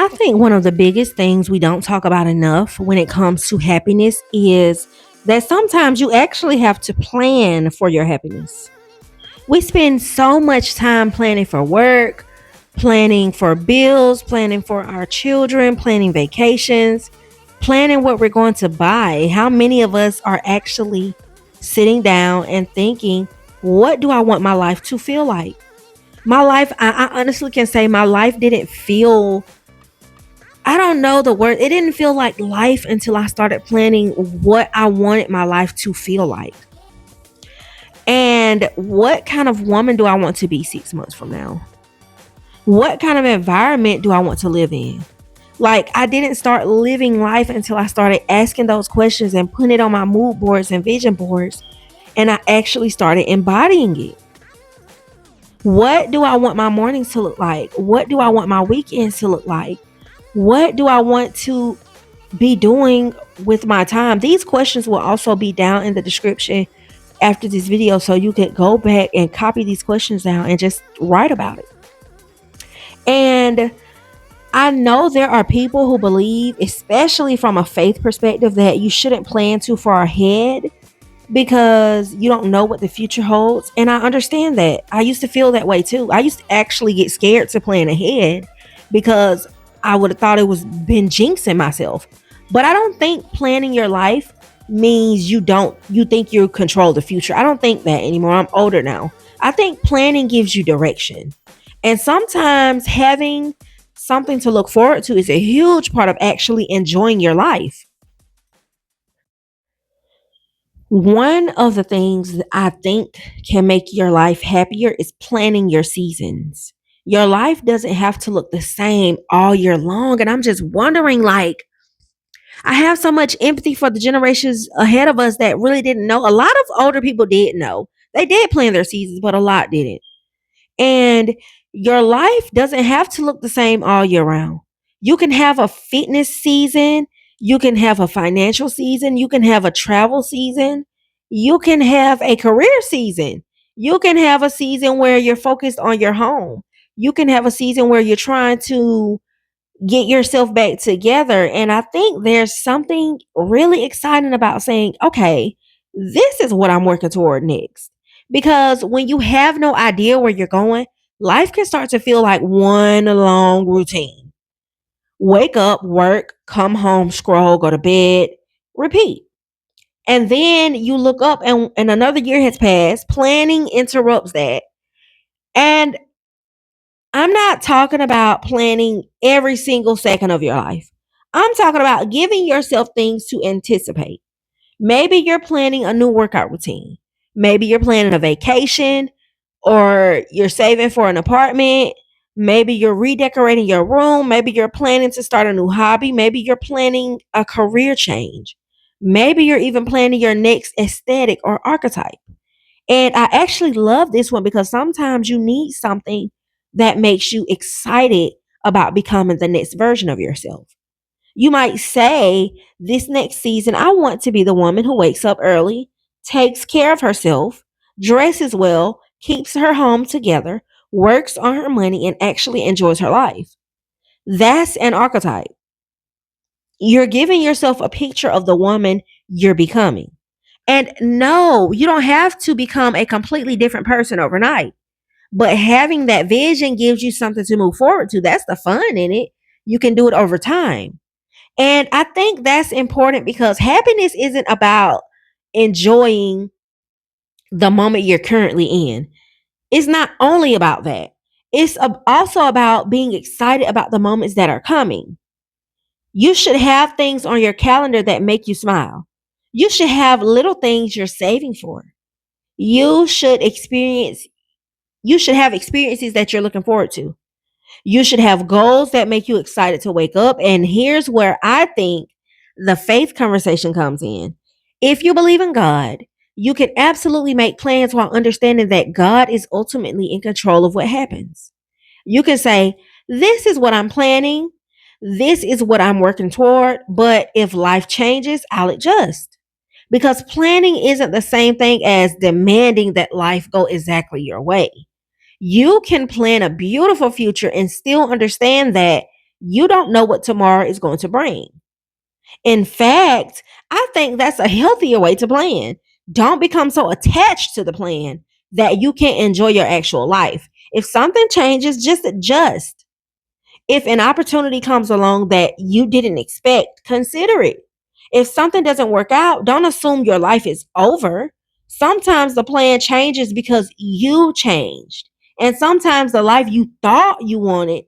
I think one of the biggest things we don't talk about enough when it comes to happiness is that sometimes you actually have to plan for your happiness. We spend so much time planning for work, planning for bills, planning for our children, planning vacations, planning what we're going to buy. How many of us are actually sitting down and thinking, what do I want my life to feel like? My life, I honestly can say my life didn't feel, I don't know the word, it didn't feel like life until I started planning what I wanted my life to feel like. And what kind of woman do I want to be 6 months from now? What kind of environment do I want to live in? Like, I didn't start living life until I started asking those questions and putting it on my mood boards and vision boards. And I actually started embodying it. What do I want my mornings to look like? What do I want my weekends to look like? What do I want to be doing with my time? These questions will also be down in the description after this video, so you could go back and copy these questions down and just write about it. And I know there are people who believe, especially from a faith perspective, that you shouldn't plan too far ahead because you don't know what the future holds. And I understand that. I used to feel that way too. I used to actually get scared to plan ahead because I would have thought it was been jinxing myself. But I don't think planning your life means you think you control the future. I don't think that anymore. I'm older now. I think planning gives you direction. And sometimes having something to look forward to is a huge part of actually enjoying your life. One of the things that I think can make your life happier is planning your seasons. Your life doesn't have to look the same all year long. And I'm just wondering, like, I have so much empathy for the generations ahead of us that really didn't know. A lot of older people did know. They did plan their seasons, but a lot didn't. And your life doesn't have to look the same all year round. You can have a fitness season, you can have a financial season, you can have a travel season, you can have a career season. You can have a season where you're focused on your home. You can have a season where you're trying to get yourself back together. And I think there's something really exciting about saying, okay, this is what I'm working toward next. Because when you have no idea where you're going, life can start to feel like one long routine. Wake up, work, come home, scroll, go to bed, repeat. And then you look up and another year has passed. Planning interrupts that. And I'm not talking about planning every single second of your life. I'm talking about giving yourself things to anticipate. Maybe you're planning a new workout routine. Maybe you're planning a vacation or you're saving for an apartment. Maybe you're redecorating your room. Maybe you're planning to start a new hobby. Maybe you're planning a career change. Maybe you're even planning your next aesthetic or archetype. And I actually love this one because sometimes you need something that makes you excited about becoming the next version of yourself. You might say, this next season, I want to be the woman who wakes up early, takes care of herself, dresses well, keeps her home together, works on her money, and actually enjoys her life. That's an archetype. You're giving yourself a picture of the woman you're becoming. And no, you don't have to become a completely different person overnight. But having that vision gives you something to move forward to. That's the fun in it. You can do it over time. And I think that's important because happiness isn't about enjoying the moment you're currently in. It's not only about that. It's also about being excited about the moments that are coming. You should have things on your calendar that make you smile. You should have little things you're saving for. You should experience you should have experiences that you're looking forward to. You should have goals that make you excited to wake up. And here's where I think the faith conversation comes in. If you believe in God, you can absolutely make plans while understanding that God is ultimately in control of what happens. You can say, this is what I'm planning. This is what I'm working toward. But if life changes, I'll adjust. Because planning isn't the same thing as demanding that life go exactly your way. You can plan a beautiful future and still understand that You don't know what tomorrow is going to bring. In fact, I think that's a healthier way to plan. Don't become so attached to the plan that you can't enjoy your actual life. If something changes, just adjust. If an opportunity comes along that you didn't expect, consider it. If something doesn't work out, don't assume your life is over. Sometimes the plan changes because you changed. And sometimes the life you thought you wanted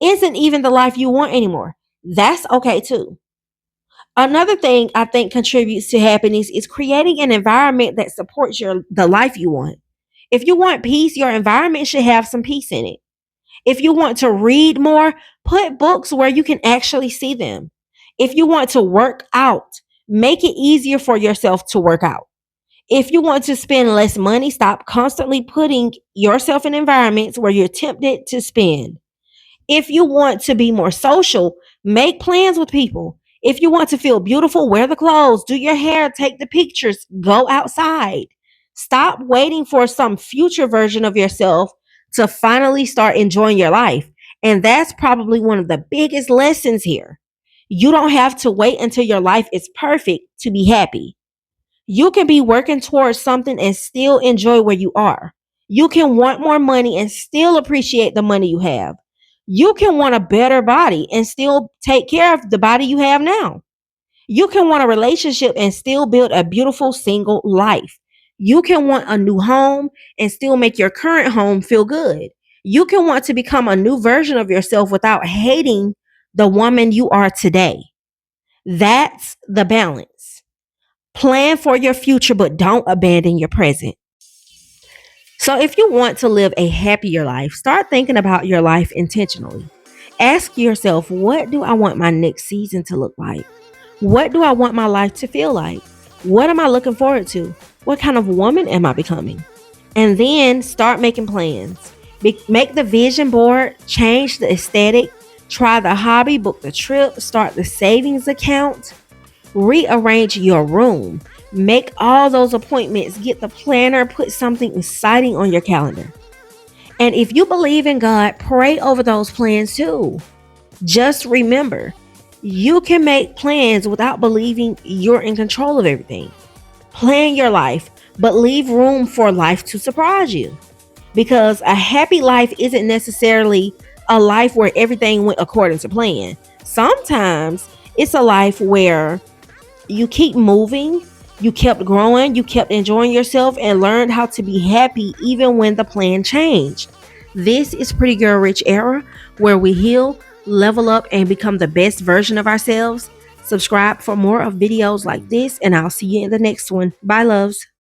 isn't even the life you want anymore. That's okay too. Another thing I think contributes to happiness is creating an environment that supports the life you want. If you want peace, your environment should have some peace in it. If you want to read more, put books where you can actually see them. If you want to work out, make it easier for yourself to work out. If you want to spend less money, stop constantly putting yourself in environments where you're tempted to spend. If you want to be more social, make plans with people. If you want to feel beautiful, wear the clothes, do your hair, take the pictures, go outside. Stop waiting for some future version of yourself to finally start enjoying your life. And that's probably one of the biggest lessons here. You don't have to wait until your life is perfect to be happy. You can be working towards something and still enjoy where you are. You can want more money and still appreciate the money you have. You can want a better body and still take care of the body you have now. You can want a relationship and still build a beautiful single life. You can want a new home and still make your current home feel good. You can want to become a new version of yourself without hating the woman you are today. That's the balance. Plan for your future, but don't abandon your present. So, if you want to live a happier life, start thinking about your life intentionally. Ask yourself, what do I want my next season to look like? What do I want my life to feel like? What am I looking forward to? What kind of woman am I becoming? And then start making plans. Make the vision board, change the aesthetic, try the hobby, book the trip, start the savings account, rearrange your room, make all those appointments, get the planner, put something exciting on your calendar. And if you believe in God, pray over those plans too. Just remember, you can make plans without believing you're in control of everything. Plan your life, but leave room for life to surprise you. Because a happy life isn't necessarily a life where everything went according to plan. Sometimes it's a life where you keep moving, you kept growing, you kept enjoying yourself, and learned how to be happy even when the plan changed. This is Pretty Girl Rich Era, where we heal, level up, and become the best version of ourselves. Subscribe for more of videos like this, and I'll see you in the next one. Bye, loves.